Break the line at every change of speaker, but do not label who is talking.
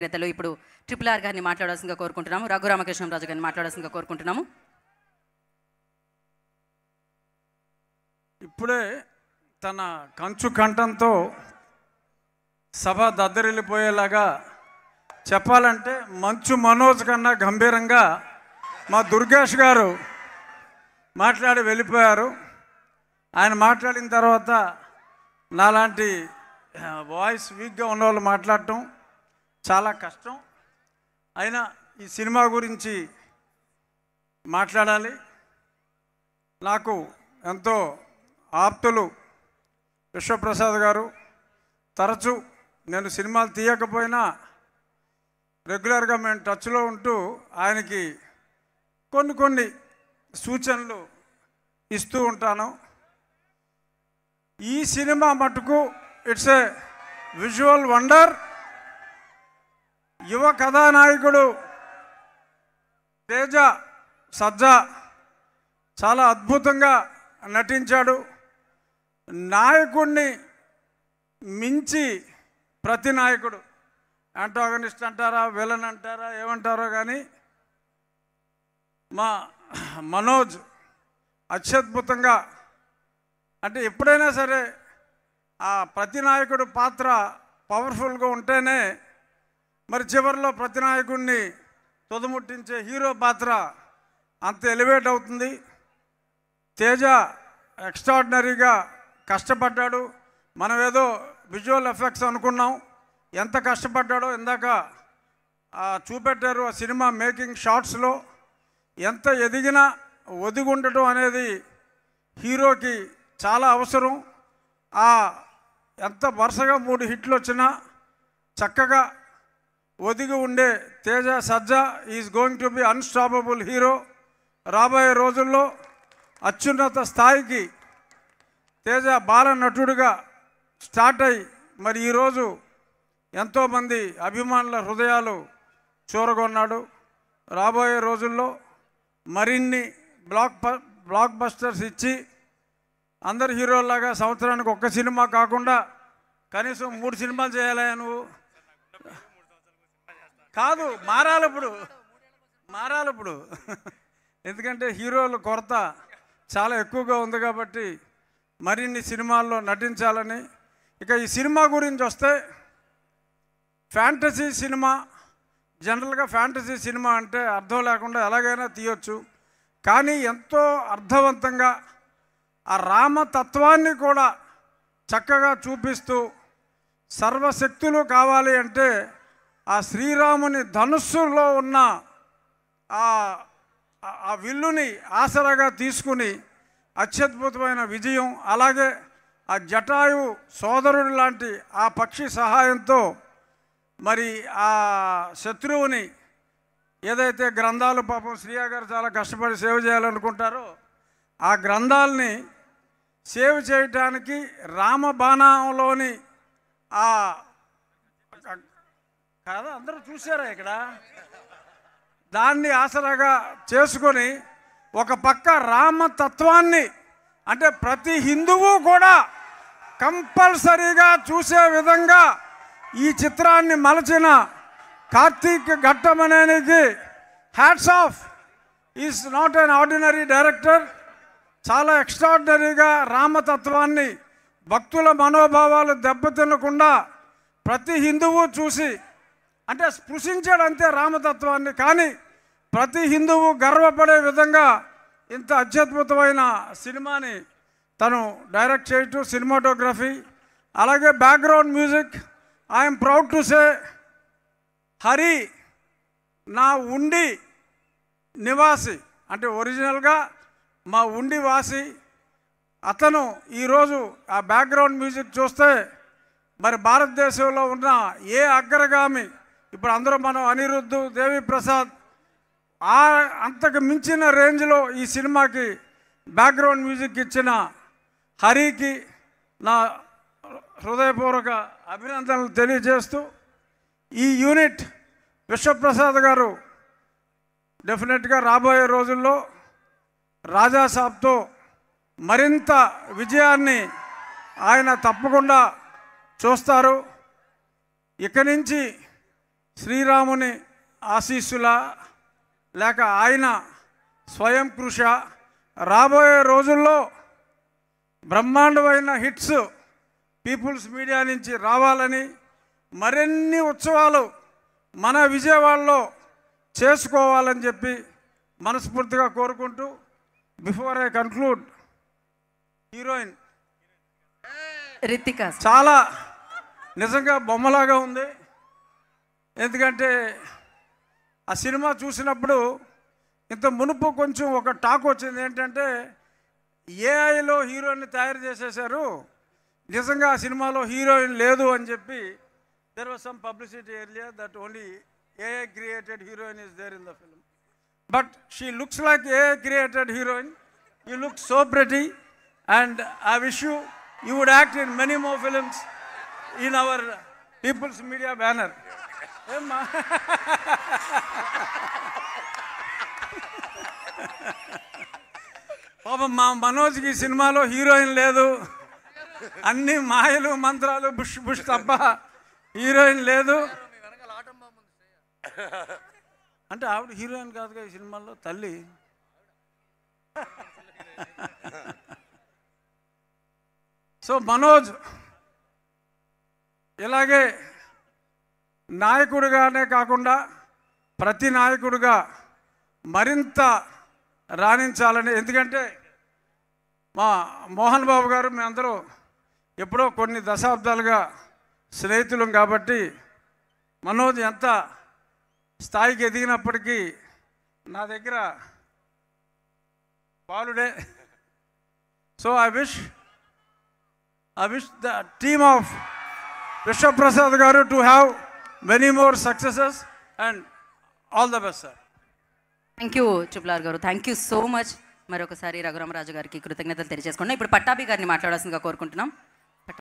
నేతలు ఇప్పుడు triple R గారిని మాట్లాడాల్సిందిగా కోరుకుంటున్నాము. రఘురామకృష్ణరాజు గారిని మాట్లాడాల్సిందిగా కోరుకుంటున్నాము.
ఇప్పుడే తన కంచు కంఠంతో సభ దద్దరిల్లిపోయేలాగా చెప్పాలంటే మంచు మనోజ్ కన్నా గంభీరంగా మా దుర్గేష్ గారు మాట్లాడి వెళ్ళిపోయారు. ఆయన మాట్లాడిన తర్వాత నాలాంటి వాయిస్ వీక్గా ఉన్నవాళ్ళు మాట్లాడటం చాలా కష్టం. అయినా ఈ సినిమా గురించి మాట్లాడాలి. నాకు ఎంతో ఆప్తులు విశ్వప్రసాద్ గారు. తరచూ నేను సినిమాలు తీయకపోయినా రెగ్యులర్గా మేము టచ్లో ఉంటూ ఆయనకి కొన్ని సూచనలు ఇస్తూ ఉంటాను. ఈ సినిమా మటుకు ఇట్స్ ఏ విజువల్ వండర్. యువ కథానాయకుడు తేజ సజ్జా చాలా అద్భుతంగా నటించాడు. నాయకుడిని మించి ప్రతి నాయకుడు, యాంటాగనిస్ట్ అంటారా విలన్ అంటారా ఏమంటారో కానీ మా మనోజ్ అత్యద్భుతంగా, అంటే ఎప్పుడైనా సరే ఆ ప్రతి నాయకుడు పాత్ర పవర్ఫుల్గా ఉంటేనే మరి చివరిలో ప్రతి నాయకుడిని తుదముట్టించే హీరో పాత్ర అంత ఎలివేట్ అవుతుంది. తేజ ఎక్స్ట్రాడినరీగా కష్టపడ్డాడు. మనం ఏదో విజువల్ ఎఫెక్ట్స్ అనుకున్నాం, ఎంత కష్టపడ్డాడో ఇందాక చూపెట్టారు ఆ సినిమా మేకింగ్ షాట్స్లో. ఎంత ఎదిగినా ఒదిగి ఉండటం అనేది హీరోకి చాలా అవసరం. ఎంత వరుసగా 3 హిట్లు వచ్చినా చక్కగా ఒదిగి ఉండే Teja Sajja is going to be unstoppable hero. రాబోయే రోజుల్లో అత్యున్నత స్థాయికి తేజ బాల నటుడిగా స్టార్ట్ అయ్యి మరి ఈరోజు ఎంతోమంది అభిమానుల హృదయాలు చూరగొన్నాడు. రాబోయే రోజుల్లో మరిన్ని బ్లాక్ బస్టర్స్ ఇచ్చి అందరు హీరోల్లాగా సంవత్సరానికి 1 సినిమా కాకుండా కనీసం 3 సినిమాలు చేయాలి. నువ్వు కాదు, మారాలి ఇప్పుడు ఎందుకంటే హీరోల కొరత చాలా ఎక్కువగా ఉంది కాబట్టి మరిన్ని సినిమాల్లో నటించాలని. ఇక ఈ సినిమా గురించి వస్తే ఫ్యాంటసీ సినిమా, జనరల్గా ఫ్యాంటసీ సినిమా అంటే అర్థం లేకుండా ఎలాగైనా తీయొచ్చు. కానీ ఎంతో అర్థవంతంగా ఆ రామతత్వాన్ని కూడా చక్కగా చూపిస్తూ, సర్వశక్తులు కావాలి అంటే ఆ శ్రీరాముని ధనుస్సులో ఉన్న ఆ విల్లుని ఆసరాగా తీసుకుని అత్యద్భుతమైన విజయం, అలాగే ఆ జటాయు సోదరుడు లాంటి ఆ పక్షి సహాయంతో మరి ఆ శత్రువుని ఏదైతే గ్రంథాలు పాపం శ్రీయా గారు చాలా కష్టపడి సేవ్ చేయాలనుకుంటారో ఆ గ్రంథాలని సేవ్ చేయటానికి రామబాణంలోని కాదా అందరూ చూసారా ఇక్కడ, దాన్ని ఆసరాగా చేసుకొని ఒక పక్క రామతత్వాన్ని అంటే ప్రతి హిందువు కూడా కంపల్సరీగా చూసే విధంగా ఈ చిత్రాన్ని మలచిన కార్తీక్ ఘట్టమనేనికి hats off. Is not an ordinary director. చాలా ఎక్స్ట్రాడినరీగా రామతత్వాన్ని, భక్తుల మనోభావాలు దెబ్బతినకుండా ప్రతి హిందువు చూసి అంటే స్పృశించాడంతే రామతత్వాన్ని, కానీ ప్రతి హిందువు గర్వపడే విధంగా ఇంత అత్యద్భుతమైన సినిమాని తను డైరెక్ట్ చేయటం, సినిమాటోగ్రఫీ, అలాగే background music. I'm proud to say Hari నా ఉండి నివాసి, అంటే ఒరిజినల్గా మా ఉండి వాసి అతను. ఈరోజు ఆ బ్యాక్గ్రౌండ్ మ్యూజిక్ చూస్తే మరి భారతదేశంలో ఉన్న ఏ అగ్రగామి, ఇప్పుడు అందరూ మనం అనిరుద్ధ్, దేవి ప్రసాద్, అంతకు మించిన రేంజ్లో ఈ సినిమాకి బ్యాక్గ్రౌండ్ మ్యూజిక్ ఇచ్చిన హరికి నా హృదయపూర్వక అభినందనలు తెలియజేస్తూ, ఈ యూనిట్ విశ్వప్రసాద్ గారు డెఫినెట్గా రాబోయే రోజుల్లో రాజాసాబ్తో మరింత విజయాన్ని ఆయన తప్పకుండా చూస్తారు. ఇక నుంచి శ్రీరాముని ఆశీస్సుల లేక ఆయన స్వయం కృష రాబోయే రోజుల్లో బ్రహ్మాండమైన హిట్స్ పీపుల్స్ మీడియా నుంచి రావాలని, మరిన్ని ఉత్సవాలు మన విజయవాడలో చేసుకోవాలని చెప్పి మనస్ఫూర్తిగా కోరుకుంటూ, before I conclude, heroine
Ritika
చాలా నిజంగా బొమ్మలాగా ఉంది. ఎందుకంటే ఆ సినిమా చూసినప్పుడు ఇంత మునుపు కొంచెం ఒక టాక్ వచ్చింది ఏంటంటే ఏఐలో హీరోయిన్ని తయారు చేసేశారు, నిజంగా ఆ సినిమాలో హీరోయిన్ లేదు అని చెప్పి. There was some publicity earlier that only AI created heroine is there in the film. But she looks like AI created heroine. You look so pretty, and I wish you would act in many more films in our People's Media banner. Emma. పాపం మా మనోజ్కి సినిమాలో heroine లేదు, అన్ని మాయలు మంత్రాలు bush bush తప్ప heroine లేదు. అంటే ఆవిడ హీరోయిన్ కాదుగా ఈ సినిమాలో, తల్లి. సో మనోజ్ ఇలాగే నాయకుడిగానే కాకుండా ప్రతి నాయకుడిగా మరింత రాణించాలని. ఎందుకంటే మా మోహన్ బాబు గారు మేమందరూ ఎప్పుడో కొన్ని దశాబ్దాలుగా స్నేహితులం కాబట్టి మనోజ్ ఎంత స్థాయికి ఎదిగినప్పటికీ నా దగ్గర బాలుడే. So I wish the team of Vishwaprasad గారు to have many more successes and all the best sir.
Thank you triple గారు, థ్యాంక్ యూ సో మచ్. మరొకసారి రఘురామరాజు గారికి కృతజ్ఞతలు తెలియజేసుకున్నాం. ఇప్పుడు పట్టాభి గారిని మాట్లాడాల్సిందిగా కోరుకుంటున్నాం.